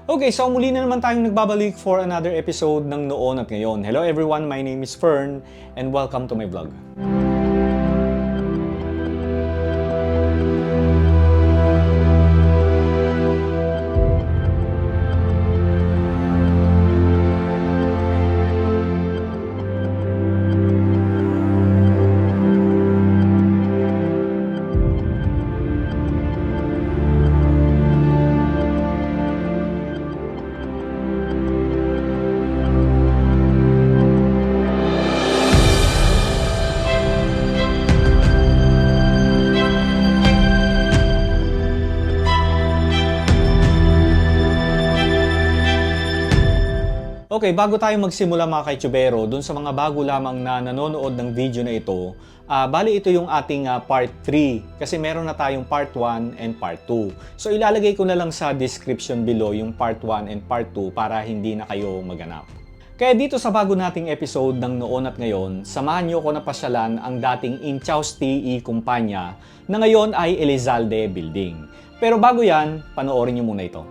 Okay, so muli na naman tayong nagbabalik for another episode ng Noon at Ngayon. Hello everyone, my name is Fern and welcome to my vlog. Okay, bago tayo magsimula mga kaitsubero, dun sa mga bago lamang na nanonood ng video na ito, bali ito yung ating part 3 kasi meron na tayong part 1 and part 2. So ilalagay ko na lang sa description below yung part 1 and part 2 para hindi na kayo maganap. Kaya dito sa bago nating episode ng Noon at Ngayon, samahan niyo ko na pasyalan ang dating Inchausti y Kumpanya na ngayon ay Elizalde Building. Pero bago yan, panoorin niyo muna ito.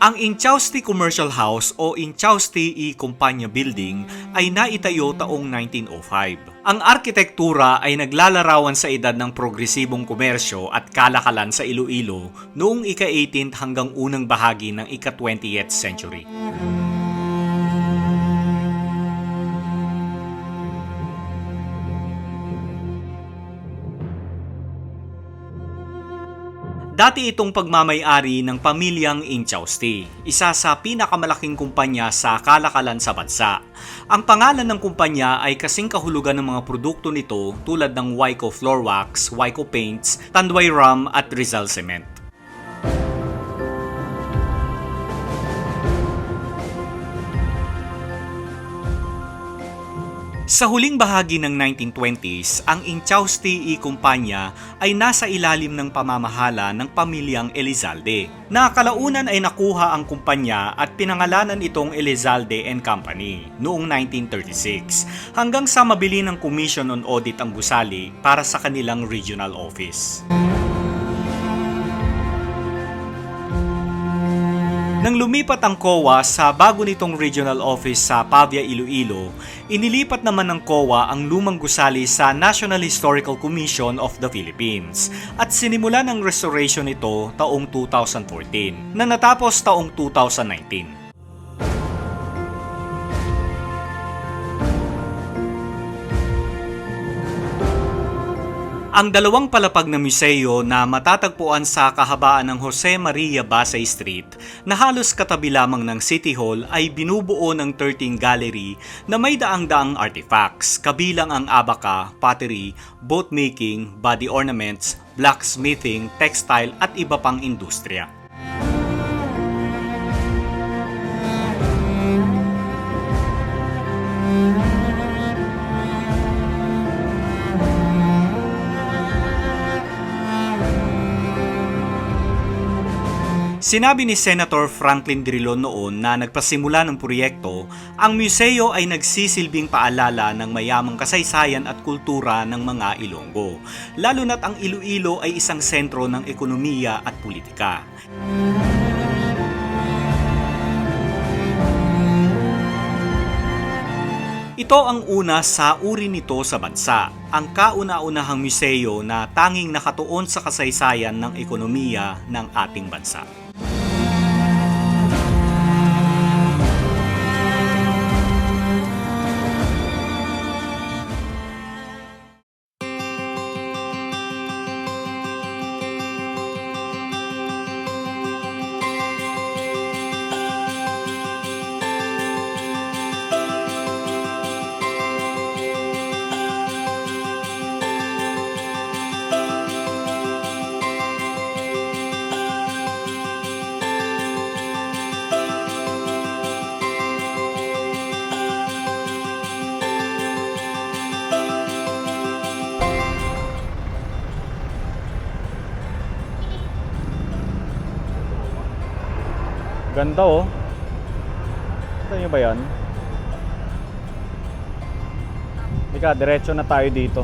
Ang Inchausti Commercial House o Inchausti y Kumpanya Building ay naitayo taong 1905. Ang arkitektura ay naglalarawan sa edad ng progresibong komersyo at kalakalan sa Iloilo noong ika-18th hanggang unang bahagi ng ika-20th century. Dati itong pagmamay-ari ng pamilyang Inchausti, isa sa pinakamalaking kumpanya sa kalakalan sa bansa. Ang pangalan ng kumpanya ay kasing kahulugan ng mga produkto nito tulad ng Wyco Floor Wax, Wyco Paints, Tanduay Rum at Rizal Cement. Sa huling bahagi ng 1920s, ang Inchausti y Kumpanya ay nasa ilalim ng pamamahala ng pamilyang Elizalde. Na kalaunan ay nakuha ang kumpanya at pinangalanan itong Elizalde and Company noong 1936 hanggang sa mabili ng Commission on Audit ang gusali para sa kanilang regional office. Nang lumipat ang COA sa bago nitong regional office sa Pavia, Iloilo, inilipat naman ng COA ang lumang gusali sa National Historical Commission of the Philippines at sinimulan ang restoration nito taong 2014 na natapos taong 2019. Ang dalawang palapag na museo na matatagpuan sa kahabaan ng Jose Maria Basay Street na halos katabi lamang ng City Hall ay binubuo ng 13 gallery na may daang-daang artifacts kabilang ang abaca, pottery, boat making, body ornaments, blacksmithing, textile at iba pang industriya. Sinabi ni Senator Franklin Drilon noon na nagpasimula ng proyekto, ang museo ay nagsisilbing paalala ng mayamang kasaysayan at kultura ng mga Ilonggo, lalo na't ang Iloilo ay isang sentro ng ekonomiya at politika. Ito ang una sa uri nito sa bansa, ang kauna-unahang museo na tanging nakatuon sa kasaysayan ng ekonomiya ng ating bansa. Ganda oh. Kita nyo ba yan? Ika, diretso na tayo dito.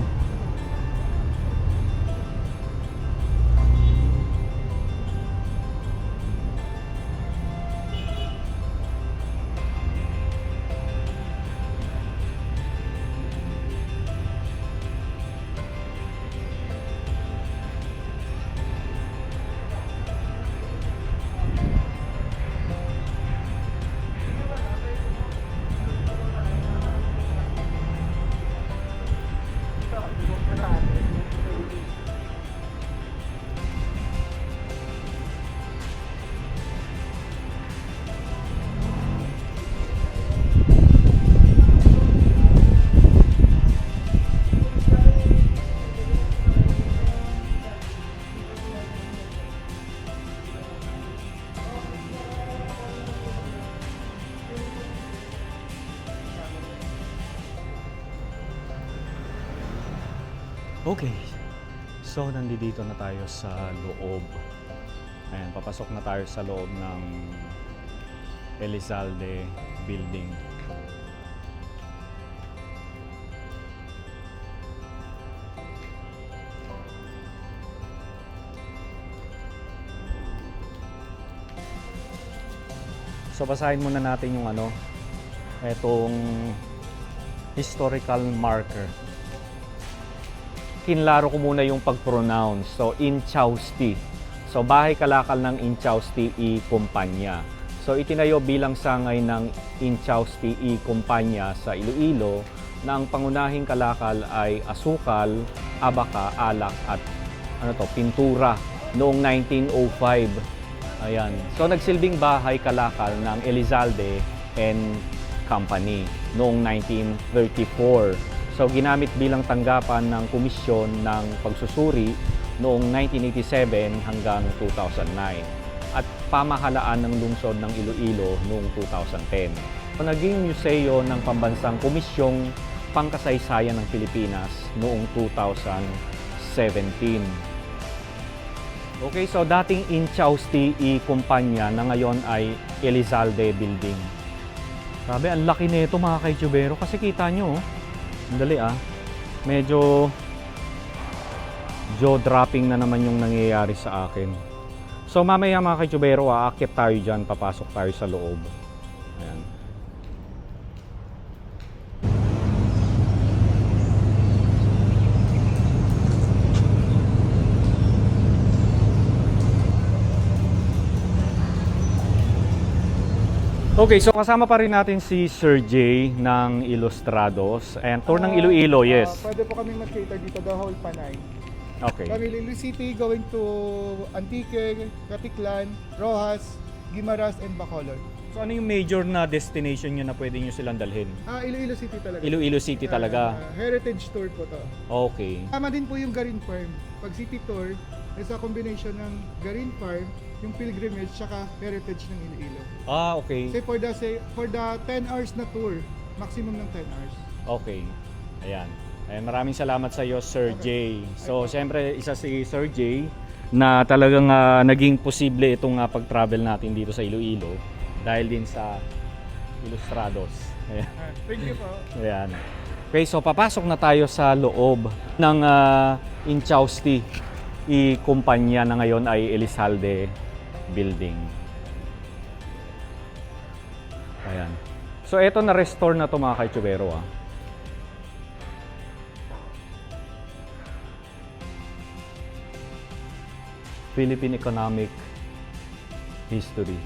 Okay. So, nandito na tayo sa loob. Ayan, papasok na tayo sa loob ng Elizalde building. So, basahin muna natin yung etong historical marker. Kinlaro ko muna yung pag-pronounce. So, Inchausti. So, bahay kalakal ng Inchausti I Kumpanya. So, itinayo bilang sangay ng Inchausti I Kumpanya sa Iloilo na ang pangunahing kalakal ay asukal, abaka, alak at pintura noong 1905. Ayan. So, nagsilbing bahay kalakal ng Elizalde and Company noong 1934. So, ginamit bilang tanggapan ng komisyon ng pagsusuri noong 1987 hanggang 2009 at pamahalaan ng lungsod ng Iloilo noong 2010. So, naging museo ng Pambansang Komisyong Pangkasaysayan ng Pilipinas noong 2017. Okay, so dating Inchausti I Kumpanya na ngayon ay Elizalde Building. Sabi, ang laki nito mga kaitsubero kasi kita nyo, Dali medyo jaw-dropping na naman yung nangyayari sa akin. So mamaya mga kaitsubero, aakyat tayo dyan, papasok tayo sa loob. Ayan. Okay, so kasama pa rin natin si Sir Jay ng Ilustrados and tour ng Iloilo, yes. Pwede po kami mag-cater dito, the whole Panay. Okay. Kami Iloilo City going to Antique, Katiklan, Rojas, Guimaras, and Bacolod. So ano yung major na destination nyo na pwede nyo silang dalhin? Iloilo City talaga. Iloilo City talaga. Heritage tour po to. Okay. Tama din po yung Garin Farm. Pag city tour, is a combination ng Garin Farm, yung pilgrimage, tsaka heritage ng Iloilo. Okay. Say for the 10 hours na tour, maximum ng 10 hours. Okay. Ayan. Maraming salamat sa iyo, Sir Jay. So, siyempre, isa si Sir Jay na talagang naging posible itong pag-travel natin dito sa Iloilo dahil din sa Ilustrados. Ayan. Thank you po. Ayan. Okay, so papasok na tayo sa loob ng Inchausti I Kumpanya na ngayon ay Elizalde Building. Ayan. So eto na-restore na to mga kaitsubero Philippine Economic History.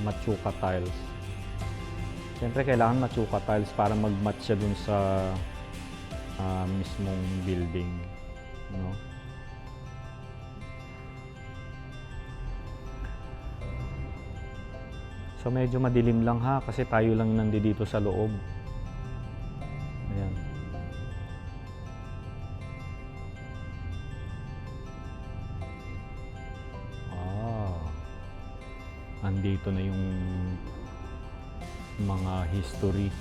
Machuca tiles. Siyempre kailangan machuca tiles para mag-match siya dun sa mismong building, no? So medyo madilim lang kasi tayo lang nandito sa loob. Ayan. Andito na yung mga history.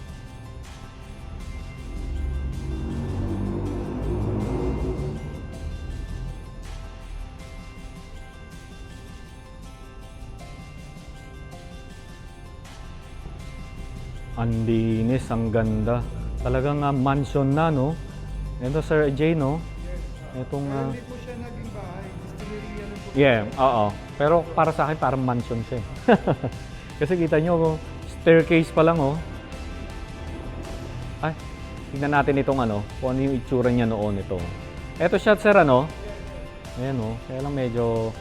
Ang linis, ang ganda. Talagang mansion na, no? Ito, Sir Jay, no? Yes. Itong, Pero hindi po siya naging bahay. Distillery lang po. yeah, oo. Pero para sa akin, parang mansion siya. Kasi kita nyo, staircase pa lang, oh. Ay, tignan natin itong ano, kung ano yung itsura niya noon ito. Eto siya, sir, ano? Ayan, oh. Kaya lang medyo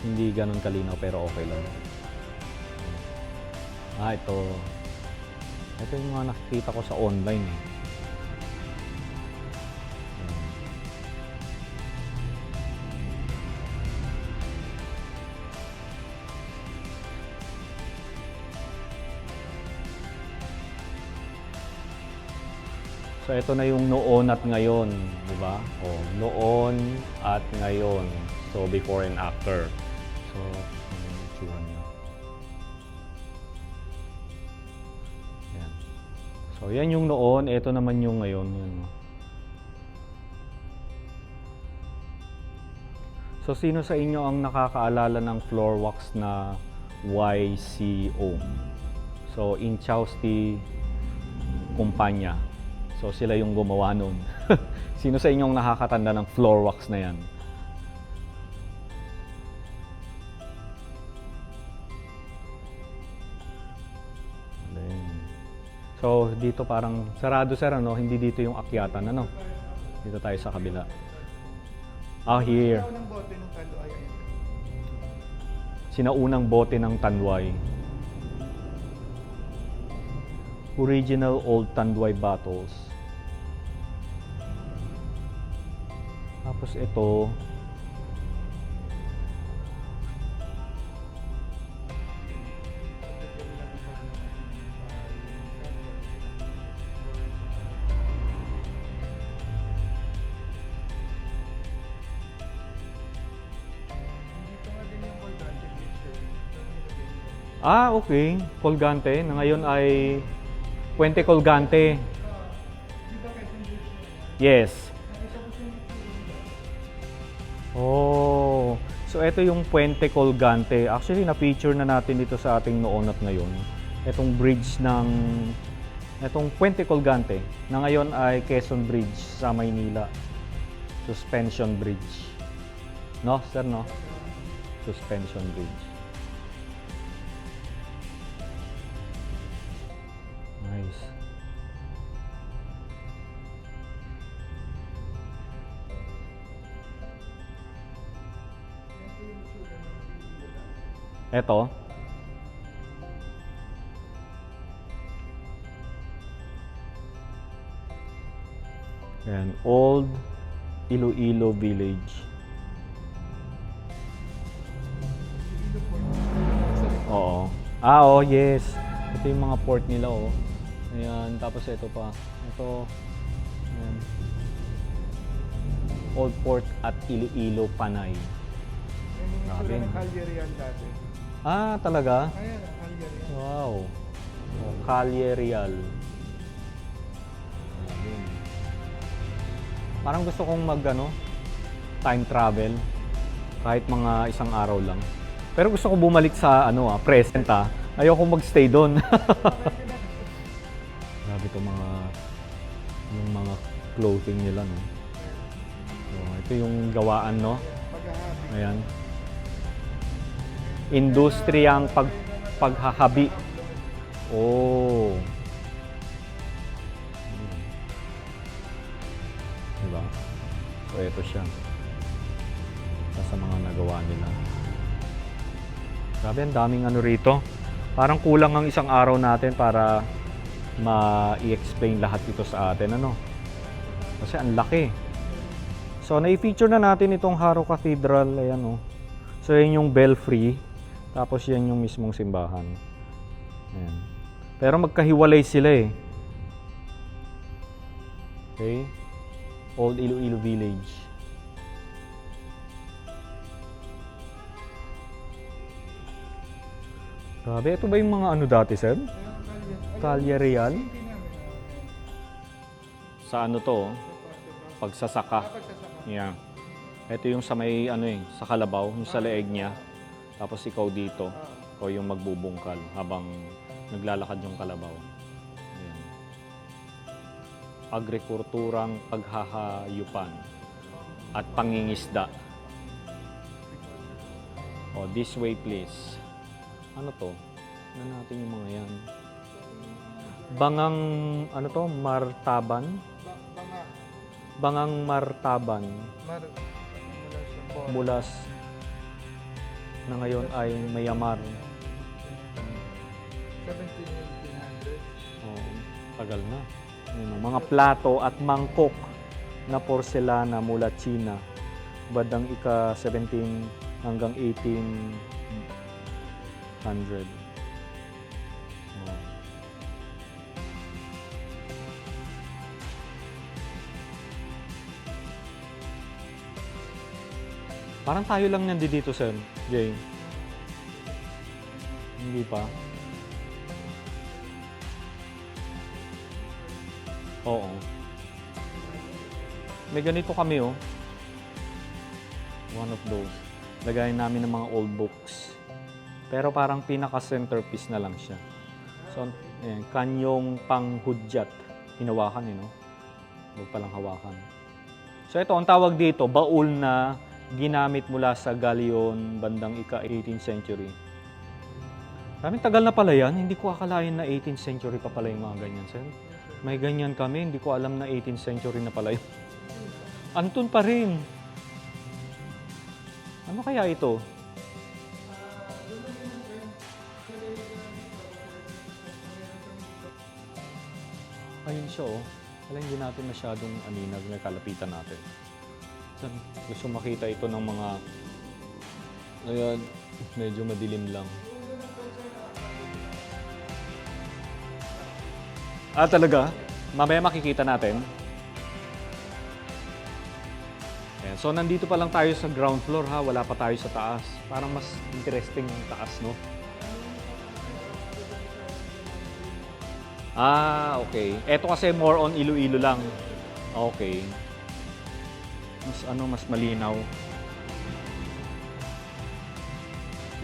hindi ganun kalinaw, pero okay lang. Ito. Ito yung mga nakikita ko sa online, eh. Ayan. So ito na yung noon at ngayon, di ba? Oh, noon at ngayon. So before and after. So ano yung itsura niya? Yan. So yan yung noon, ito naman yung ngayon. Yan. So sino sa inyo ang nakakaalala ng floor wax na YCO? So Inchausti Kumpanya. So sila yung gumawa nun. Sino sa inyong nakakatanda ng floor wax na yan? So dito parang sarado, sir, ano? Hindi dito yung akyatan, ano? Dito tayo sa kabila. Here. Sinaunang bote ng Tanduay. Sinaunang bote ng Tanduay. Original old Tanduay bottles. Tapos ito, okay. Colgante. Na ngayon ay Puente Colgante. Yes. Oh. So, ito yung Puente Colgante. Actually, na-feature na natin dito sa ating noon at ngayon. Itong bridge ng... Itong Puente Colgante na ngayon ay Quezon Bridge sa Maynila. Suspension Bridge. No, sir, no? Suspension Bridge. Nice. Eto. Yan, Old Iloilo Village. Oo. Oh, yes. Ito yung mga port nila, oh. Ayan, tapos ito pa. Ito. Ayan. Old Port at Iloilo, Panay. Yung itsura ng Calle Real dati. Talaga? Ayan, Calle Real. Wow. Oh, Calle Real. Ayan. Parang gusto kong time travel. Kahit mga isang araw lang. Pero gusto ko bumalik sa present Ayoko magstay doon. Grabe ito yung mga clothing nila, no. So, ito yung gawaan, no. Paghahabi. Ayan. Industriyang paghahabi. Oh. Diba? So, ito siya. Isa sa mga nagawa nila. Grabe, ang daming rito. Parang kulang ang isang araw natin para ma-i-explain lahat ito sa atin, Kasi ang laki. So, na-feature na natin itong Haro Cathedral. Ayan, oh. So, yan yung belfry. Tapos, yan yung mismong simbahan. Ayan. Pero magkahiwalay sila, eh. Okay? Old Iloilo Village. Grabe, ito ba yung mga dati, sir? Calle Real? Sa to? Pagsasaka. Yeah. Ito yung sa may sa kalabaw, yung sa leeg niya. Tapos ikaw dito, o yung magbubungkal habang naglalakad yung kalabaw. agrikulturang paghahayupan at pangingisda. Oh, this way please. Ano to? Ano natin yung mga yan? Bangang, ano to? Martaban? Banga. Bangang Martaban. Mula sa Bor. Mulas na ngayon ay Myanmar. 1700. Oh, tagal na. Yun, oh, mga plato at mangkok na porselana mula China. Badang ika-17 hanggang 1800. Oh. Parang tayo lang nandito, sir, Jay. Hindi pa. Oo. May ganito kami, oh. One of those. Lagayin namin ng mga old books. Pero parang pinaka-centerpiece na lang siya. So, ayan, kanyong panghudyat. Hinawakan, no? Huwag palang hawakan. So, ito, ang tawag dito, baul na ginamit mula sa galleon bandang ika-18th century. Maraming tagal na pala yan. Hindi ko akalain na 18th century pa pala yung mga ganyan, sir. May ganyan kami. Hindi ko alam na 18th century na pala yun. Antun pa rin. Ano kaya ito? Ayun siya, oh. Wala, hindi natin masyadong aninag na kalapitan natin. Saan? Gusto makita ito ng mga... Ayan, medyo madilim lang. Ah, talaga? Mamaya makikita natin. Ayan. So, nandito pa lang tayo sa ground floor, ha? Wala pa tayo sa taas. Parang mas interesting yung taas, no? Ah, okay. Eto kasi more on Iloilo lang. Okay. Mas malinaw.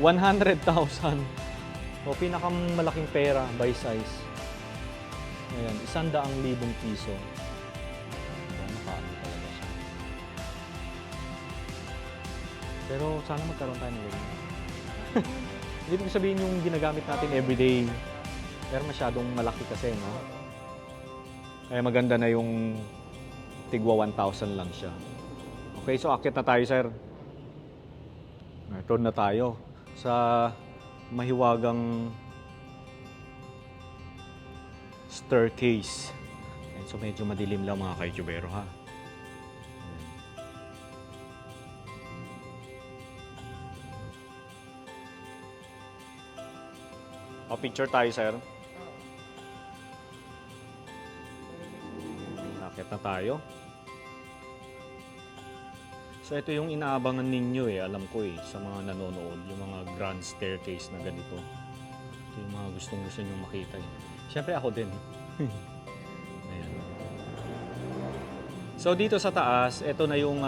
100,000. O, pinakamalaking pera by size. Ayan, 100,000 piso. Nakano talaga siya. Pero sana magkaroon tayo ng ganyan. Hindi ko sabihin yung ginagamit natin everyday. Pero masyadong malaki kasi, no? Kaya maganda na yung tigwa 1,000 lang siya. Okay, so akit na tayo, sir. Ito na tayo sa mahiwagang staircase. And so medyo madilim lang mga ka-YouTubero, ha? O, picture tayo, sir. Akit na tayo. So ito yung inaabangan ninyo alam ko sa mga nanonood, yung mga grand staircase na ganito. Ito yung mga gusto nyo makita Siyempre ako din. Ayan. So dito sa taas, ito na yung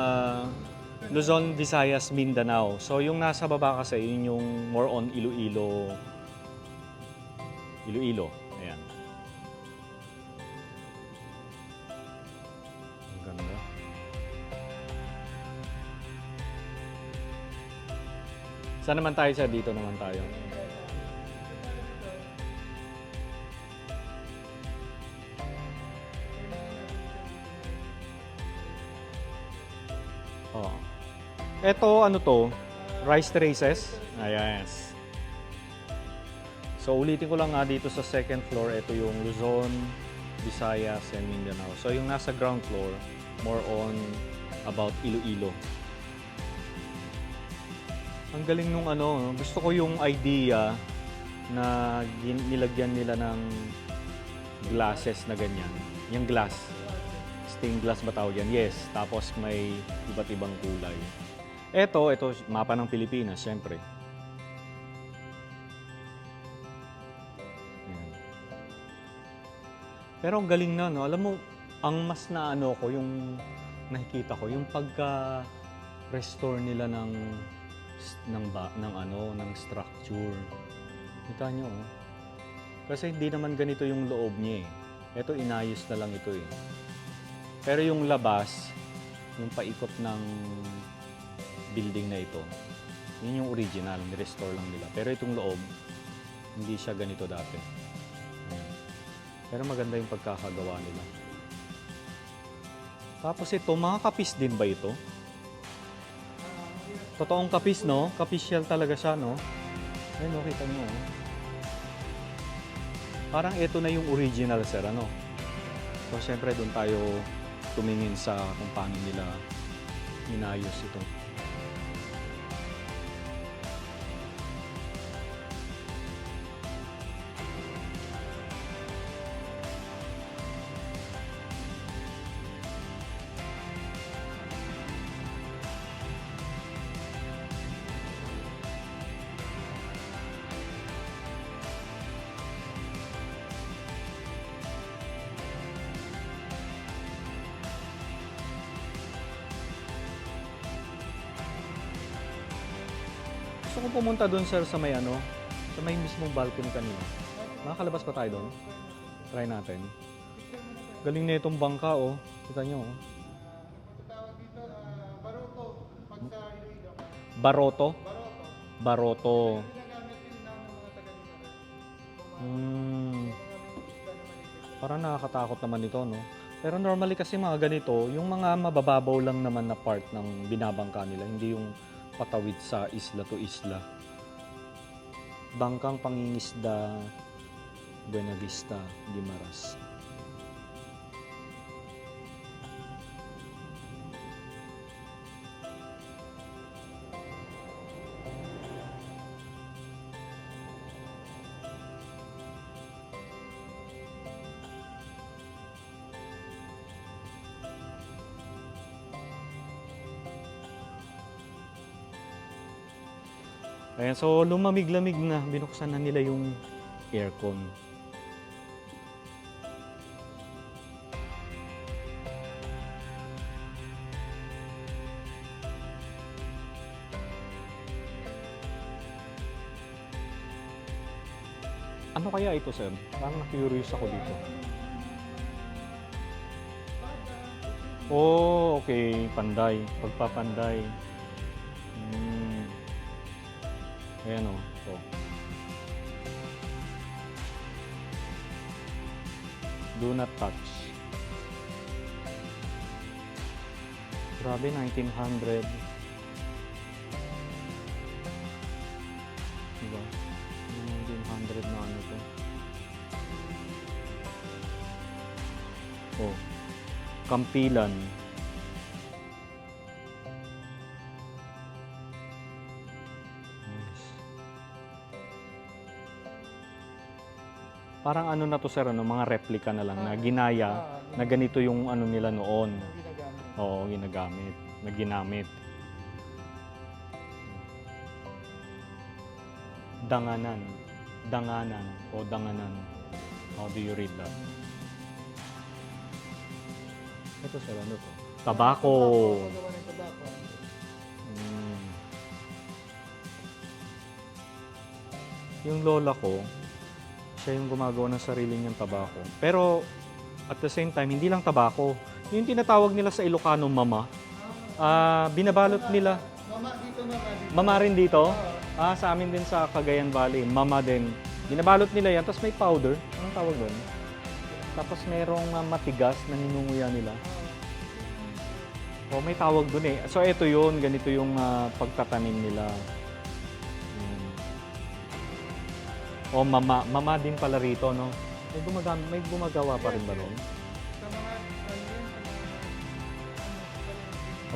Luzon, Visayas, Mindanao. So yung nasa baba kasi, yun yung more on Iloilo. Iloilo. Ayan. Ang ganda. Saan naman tayo, sir? Dito naman tayo. Oh. Ito, ano to? Rice terraces. Yes. So, ulitin ko lang nga dito sa second floor, ito yung Luzon, Visayas, and Mindanao. So, yung nasa ground floor, more on about Iloilo. Ang galing nung gusto ko yung idea na nilagyan nila ng glasses na ganyan. Yung glass. Stained glass ba tawag yan? Yes. Tapos may iba't ibang kulay. Ito, mapa ng Pilipinas, syempre. Ayan. Pero ang galing na, no? Alam mo, ang mas ko, yung nakikita ko, yung pagka-restore nila ng structure. Kita nyo, oh. Kasi hindi naman ganito yung loob niya Ito, inayos na lang ito Pero yung labas, yung paikot ng building na ito, yun yung original, ni-restore lang nila. Pero itong loob, hindi siya ganito dati. Ayan. Pero maganda yung pagkakagawa nila. Tapos ito, mga kapis din ba ito? Totoong kapis, no? Kapisyal talaga siya, no? Ayun, no, kita nyo. Oh. Parang ito na yung original, sir, ano? So, syempre, doon tayo tumingin sa kung paano nila inayos ito. Gusto ko pumunta doon, sir, sa may ano, sa may mismong balcony kanina. Makakalabas pa tayo doon? Try natin. Galing na itong bangka, oh. Kita nyo, oh. Tawag dito, baroto. Pag sa Iloilo. Baroto? Baroto. Baroto. Ginagamit din ng mga taga-Mindanao. Parang nakakatakot naman ito, no? Pero normally kasi mga ganito, yung mga mabababaw lang naman na part ng binabangka nila, hindi yung patawid sa isla to isla. Bangkang Pangingisda, Buena Vista, Guimaras. Ayan, so lumamig-lamig na, binuksan na nila yung aircon. Ano kaya ito, sir? Parang na-curious ako dito. Oh, okay. Panday. Pagpapanday. Ayan o. Oh. Do not touch. Grabe, 1900. Diba? 1900 na ano to. Oh. Kampilan. Parang ano na to, sir, ano, mga replica na lang na ginaya na ganito yung ano nila noon. Ginagamit. Oo, ginagamit, na ginamit. Danganan, danganan o danganan. How do you read that? Ito, sir, ano to? Tabako. Paggawa ng tabako. Yung lola ko, siya yung gumagawa ng sarili niyang tabako. Pero at the same time, hindi lang tabako. Yung tinatawag nila sa Ilocano, mama. Binabalot nila. Mama dito, mama dito. Mama rin dito? Sa amin din sa Cagayan Valley. Mama din. Binabalot nila yan, tapos may powder. Anong tawag doon? Tapos merong matigas na ninunguya nila. Oh, may tawag doon eh. So ito yun, ganito yung pagtatanim nila. O mama, mama din pala rito, no? May gumagawa pa rin ba ron? Sa mga,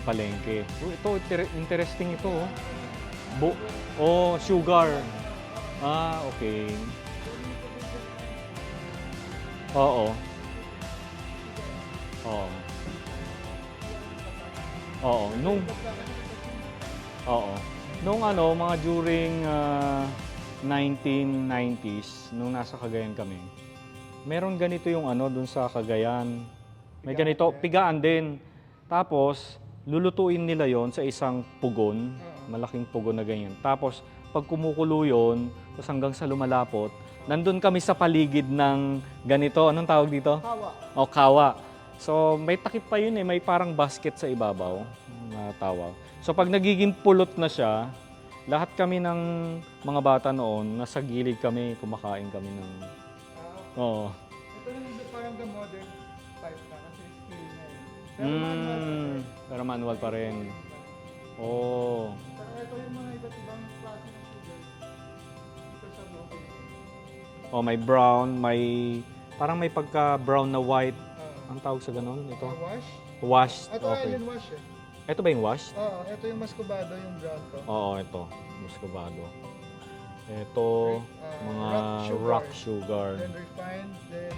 Kapalengke. Ito, interesting ito, oh. Sugar. Okay. Oo. Nung ano, mga during 1990s, nung nasa Cagayan kami, meron ganito yung ano dun sa Cagayan. May ganito, pigaan din. Tapos, lulutuin nila yon sa isang pugon, malaking pugon na ganyan. Tapos, pag kumukulo yun, tapos hanggang sa lumalapot, nandun kami sa paligid ng ganito. Anong tawag dito? kawa. O, kawa. So may takip pa yun eh, may parang basket sa ibabaw na tawag. So pag nagiging pulot na siya, lahat kami ng mga bata noon, nasa gilid kami, kumakain kami ng... Oo. Ito yung parang the modern type na kasi steel na yun. Pero manual pa rin. Pero manual pa rin. Oh. Pero ito yung mga iba't ibang klase ng sugar. Ito sa broken. Oh, may brown, may... Parang may pagka-brown na white. Ang tawag sa ganun? Ito? Wash? Washed. Ito Okay. yung wash eh. Ito ba yung washed? Oo, ito yung muscovado, yung brown to. Oo, ito. Muscovado. Ito, mga rock sugar. Then refined, then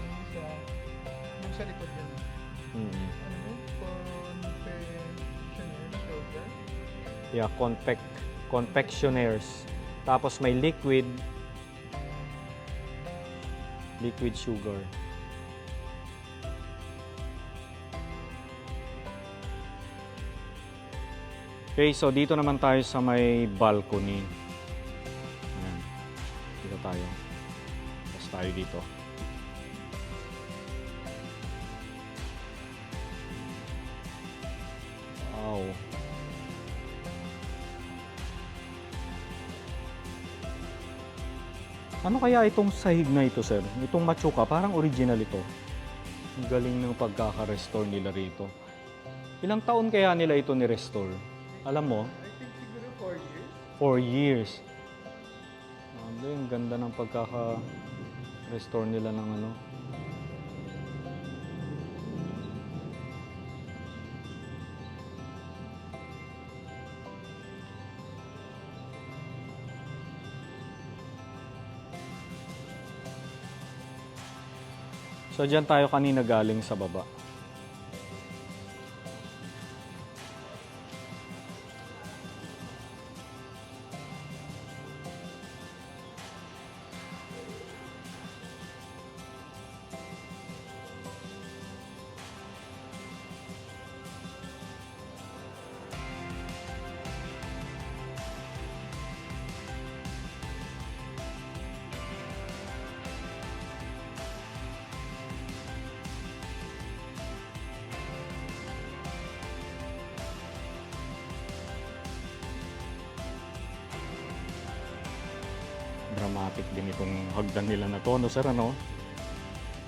yung sa likod yun. Mm. Ano yun? Confectioner sugar. Yeah, confectioners. Tapos may liquid sugar. Okay, so dito naman tayo sa may balcony. Ayan. Dito tayo. Tapos tayo dito. Wow. Ano kaya itong sahig na ito, sir? Itong matsuka, parang original ito. Ang galing ng pagkaka-restore nila rito. Ilang taon kaya nila ito ni-restore? Alam mo? I think siguro 4 years. 4 years. Ang ganda ng pagkaka-restore nila ng ano. So dyan tayo kanina galing sa baba. Dramatic din itong hagdan nila na to, no sir, ano?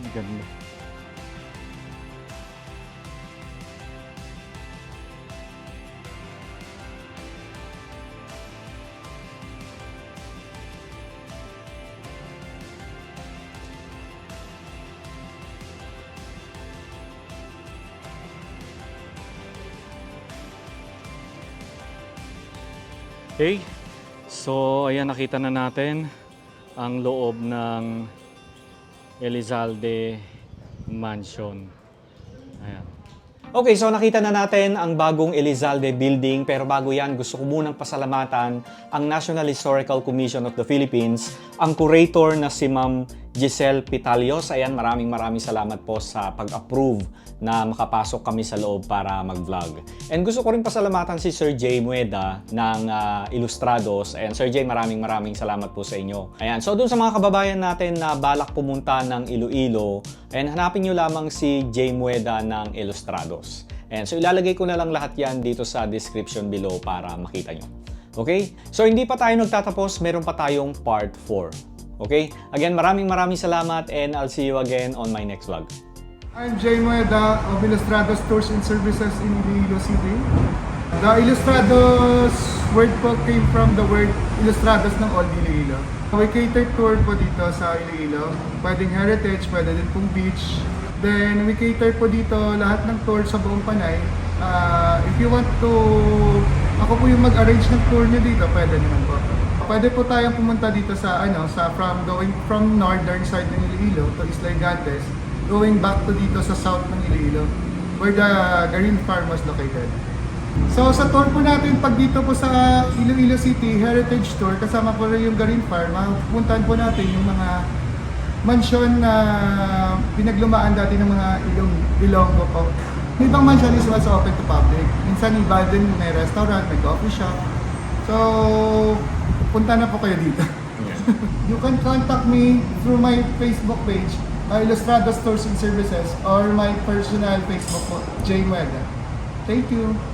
Ang ganda. Okay, so ayan, nakita na natin ang loob ng Elizalde Mansion. Ayan. Okay, so nakita na natin ang bagong Elizalde building, pero bago yan, gusto ko munang pasalamatan ang National Historical Commission of the Philippines, ang curator na si Ma'am Giselle Pitalios. Ayan, maraming salamat po sa pag-approve na makapasok kami sa loob para mag-vlog. And gusto ko rin pasalamatan si Sir Jay Mueda ng Ilustrados. Ayan, Sir Jay, maraming salamat po sa inyo. Ayan, so dun sa mga kababayan natin na balak pumunta ng Iloilo, ayan, hanapin nyo lamang si Jay Mueda ng Ilustrados. Ayan, so ilalagay ko na lang lahat yan dito sa description below para makita nyo. Okay? So hindi pa tayo nagtatapos, meron pa tayong part 4. Okay? Again, maraming salamat and I'll see you again on my next vlog. I'm Jay Mueda of Ilustrados Tours and Services in Iloilo City. The Ilustrados word po came from the word Ilustrados ng Old Iloilo. We cater tour po dito sa Iloilo. Pwedeng heritage, pwede din pong beach. Then we cater po dito lahat ng tour sa buong Panay. If you want to, ako po yung mag-arrange ng tour nyo dito, pwede naman po. Pwede po tayong pumunta dito sa going from northern side ng Iloilo to Isla Gigantes, going back to dito sa south ng Iloilo, where the Garin Farm was located. So sa tour po natin, pag dito po sa Iloilo City Heritage Tour, kasama po rin yung Garin Farm, pupuntahan po natin yung mga mansyon na pinaglumaan dati ng mga Ilonggo po. Yung ibang mansyon is also open to public. Minsan iba din, may restaurant, may coffee shop. So, punta na po kayo dito. You can contact me through my Facebook page, Ilustrados Tours and Services or my personal Facebook po, J Mueda. Thank you!